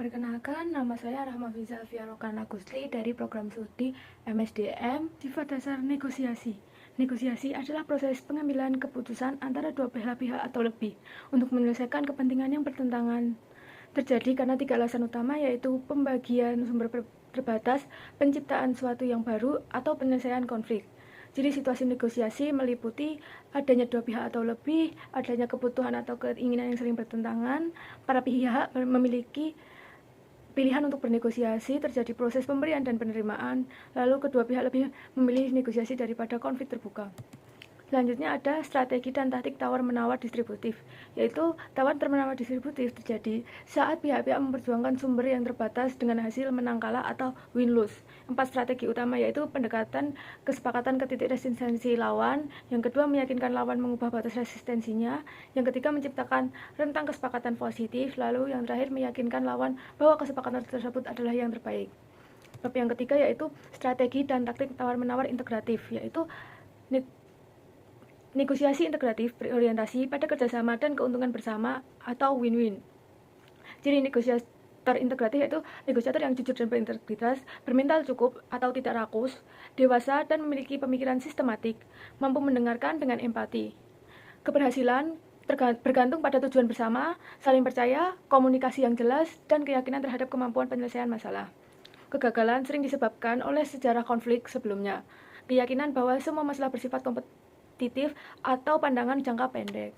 Perkenalkan, nama saya Rahmafiza Fiarokana Gusli dari program studi MSDM. Sifat dasar negosiasi. Negosiasi adalah proses pengambilan keputusan antara dua belah pihak atau lebih untuk menyelesaikan kepentingan yang bertentangan. Terjadi karena tiga alasan utama, yaitu pembagian sumber terbatas, penciptaan suatu yang baru, atau penyelesaian konflik. Jadi situasi negosiasi meliputi adanya dua pihak atau lebih, adanya kebutuhan atau keinginan yang sering bertentangan, para pihak memiliki pilihan untuk bernegosiasi, terjadi proses pemberian dan penerimaan, lalu kedua pihak lebih memilih negosiasi daripada konflik terbuka. Selanjutnya ada strategi dan taktik tawar-menawar distributif, yaitu tawar-menawar distributif terjadi saat pihak-pihak memperjuangkan sumber yang terbatas dengan hasil menang kalah atau win-lose. 4 strategi utama yaitu pendekatan kesepakatan ke titik resistensi lawan, yang kedua meyakinkan lawan mengubah batas resistensinya, yang ketiga menciptakan rentang kesepakatan positif, lalu yang terakhir meyakinkan lawan bahwa kesepakatan tersebut adalah yang terbaik. Bab yang ketiga yaitu strategi dan taktik tawar-menawar integratif, yaitu negosiasi integratif berorientasi pada kerjasama dan keuntungan bersama atau win-win. Jadi negosiator integratif yaitu negosiator yang jujur dan berintegritas, bermental cukup atau tidak rakus, dewasa dan memiliki pemikiran sistematik, mampu mendengarkan dengan empati. Keberhasilan bergantung pada tujuan bersama, saling percaya, komunikasi yang jelas, dan keyakinan terhadap kemampuan penyelesaian masalah. Kegagalan sering disebabkan oleh sejarah konflik sebelumnya, keyakinan bahwa semua masalah bersifat kompetitif atau pandangan jangka pendek.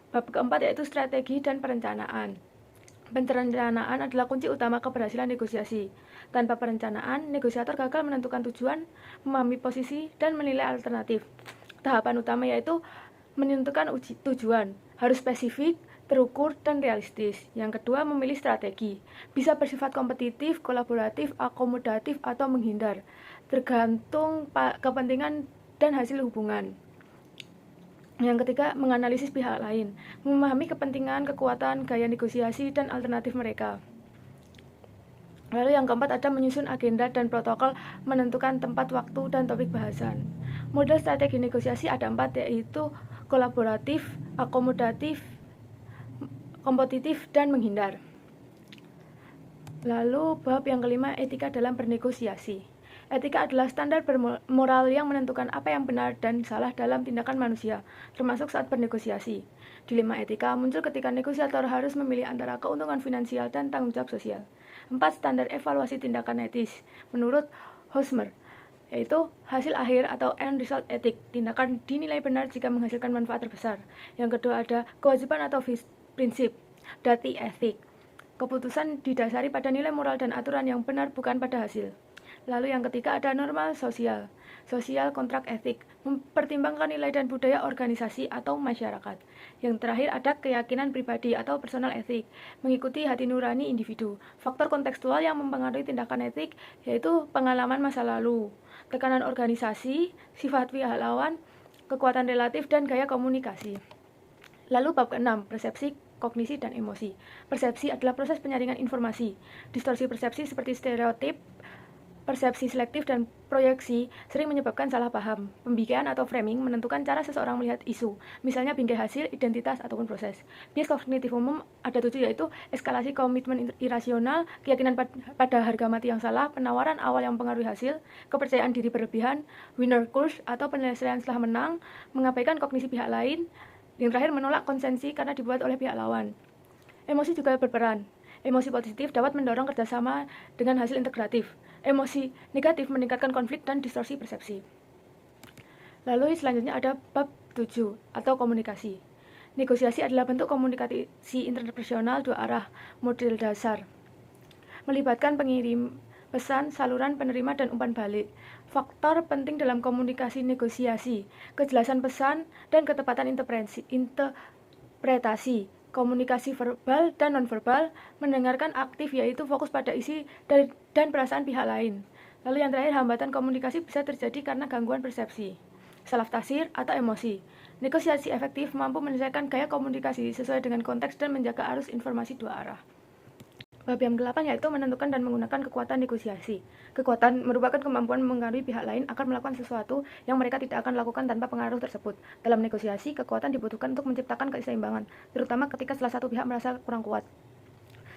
Bab keempat yaitu strategi dan perencanaan. Perencanaan adalah kunci utama keberhasilan negosiasi. Tanpa perencanaan, negosiator gagal menentukan tujuan, memahami posisi, dan menilai alternatif. Tahapan utama yaitu menentukan tujuan, harus spesifik, terukur, dan realistis. Yang kedua, memilih strategi. Bisa bersifat kompetitif, kolaboratif, akomodatif, atau menghindar, tergantung kepentingan dan hasil hubungan. Yang ketiga, menganalisis pihak lain, memahami kepentingan, kekuatan, gaya negosiasi, dan alternatif mereka. Lalu yang keempat ada menyusun agenda dan protokol, menentukan tempat, waktu, dan topik bahasan. Model strategi negosiasi ada 4, yaitu kolaboratif, akomodatif, kompetitif, dan menghindar. Lalu bab yang kelima, etika dalam bernegosiasi. Etika adalah standar moral yang menentukan apa yang benar dan salah dalam tindakan manusia, termasuk saat bernegosiasi. Dilema etika muncul ketika negosiator harus memilih antara keuntungan finansial dan tanggung jawab sosial. 4 standar evaluasi tindakan etis menurut Hosmer, yaitu hasil akhir atau end result ethic. Tindakan dinilai benar jika menghasilkan manfaat terbesar. Yang kedua ada kewajiban atau prinsip, dati ethic. Keputusan didasari pada nilai moral dan aturan yang benar, bukan pada hasil. Lalu yang ketiga ada normal sosial, social kontrak etik, mempertimbangkan nilai dan budaya organisasi atau masyarakat. Yang terakhir ada keyakinan pribadi atau personal etik, mengikuti hati nurani individu. Faktor kontekstual yang mempengaruhi tindakan etik yaitu pengalaman masa lalu, tekanan organisasi, sifat pihak lawan, kekuatan relatif, dan gaya komunikasi. Lalu bab ke-6, persepsi, kognisi, dan emosi. Persepsi adalah proses penyaringan informasi. Distorsi persepsi seperti stereotip, persepsi selektif, dan proyeksi sering menyebabkan salah paham. Pembingkaian atau framing menentukan cara seseorang melihat isu, misalnya bingkai hasil, identitas, ataupun proses. Bias kognitif umum ada 7, yaitu eskalasi komitmen irasional, keyakinan pada harga mati yang salah, penawaran awal yang mempengaruhi hasil, kepercayaan diri berlebihan, winner curse atau penyelesaian setelah menang, mengabaikan kognisi pihak lain, yang terakhir menolak konsensi karena dibuat oleh pihak lawan. Emosi juga berperan. Emosi positif dapat mendorong kerjasama dengan hasil integratif. Emosi negatif meningkatkan konflik dan distorsi persepsi. Lalu selanjutnya ada bab 7 atau komunikasi. Negosiasi adalah bentuk komunikasi interpersonal dua arah, model dasar. Melibatkan pengirim pesan, saluran penerima, dan umpan balik. Faktor penting dalam komunikasi negosiasi, kejelasan pesan, dan ketepatan interpretasi. Komunikasi verbal dan nonverbal, mendengarkan aktif yaitu fokus pada isi dan perasaan pihak lain. Lalu yang terakhir, hambatan komunikasi bisa terjadi karena gangguan persepsi, salah tafsir, atau emosi. Negosiasi efektif mampu menyelesaikan gaya komunikasi sesuai dengan konteks dan menjaga arus informasi dua arah. Bab yang ke-8 yaitu menentukan dan menggunakan kekuatan negosiasi. Kekuatan merupakan kemampuan mempengaruhi pihak lain akan melakukan sesuatu yang mereka tidak akan lakukan tanpa pengaruh tersebut. Dalam negosiasi, kekuatan dibutuhkan untuk menciptakan keseimbangan, terutama ketika salah satu pihak merasa kurang kuat.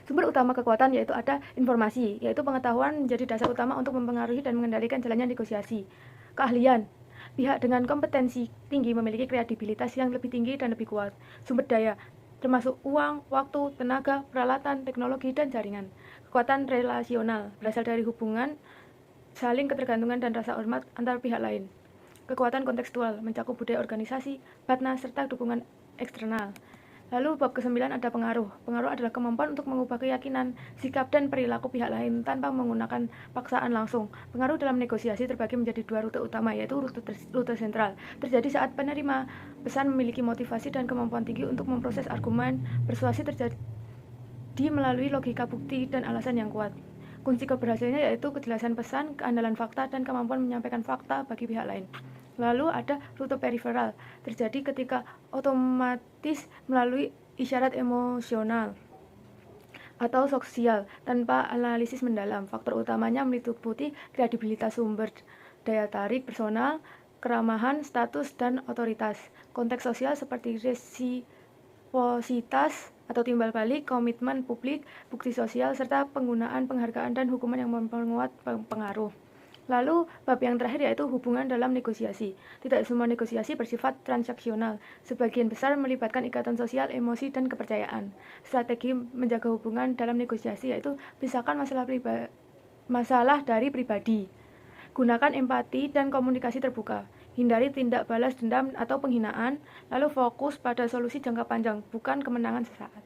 Sumber utama kekuatan yaitu ada informasi, yaitu pengetahuan menjadi dasar utama untuk mempengaruhi dan mengendalikan jalannya negosiasi. Keahlian, pihak dengan kompetensi tinggi memiliki kredibilitas yang lebih tinggi dan lebih kuat. Sumber daya, termasuk uang, waktu, tenaga, peralatan, teknologi, dan jaringan. Kekuatan relasional, berasal dari hubungan, saling ketergantungan, dan rasa hormat antar pihak lain. Kekuatan kontekstual, mencakup budaya organisasi, partner, serta dukungan eksternal. Lalu bab ke-9 ada pengaruh. Pengaruh adalah kemampuan untuk mengubah keyakinan, sikap, dan perilaku pihak lain tanpa menggunakan paksaan langsung. Pengaruh dalam negosiasi terbagi menjadi 2 rute utama, yaitu rute sentral. Terjadi saat penerima pesan memiliki motivasi dan kemampuan tinggi untuk memproses argumen. Persuasi terjadi melalui logika bukti dan alasan yang kuat. Kunci keberhasilannya yaitu kejelasan pesan, keandalan fakta, dan kemampuan menyampaikan fakta bagi pihak lain. Lalu ada rute periferal, terjadi ketika otomatis melalui isyarat emosional atau sosial tanpa analisis mendalam. Faktor utamanya meliputi kredibilitas sumber, daya tarik personal, keramahan, status, dan otoritas. Konteks sosial seperti resiprositas atau timbal balik, komitmen publik, bukti sosial, serta penggunaan penghargaan dan hukuman yang memperkuat pengaruh. Lalu, bab yang terakhir yaitu hubungan dalam negosiasi. Tidak semua negosiasi bersifat transaksional. Sebagian besar melibatkan ikatan sosial, emosi, dan kepercayaan. Strategi menjaga hubungan dalam negosiasi yaitu pisahkan masalah dari pribadi. Gunakan empati dan komunikasi terbuka. Hindari tindak balas dendam atau penghinaan, lalu fokus pada solusi jangka panjang, bukan kemenangan sesaat.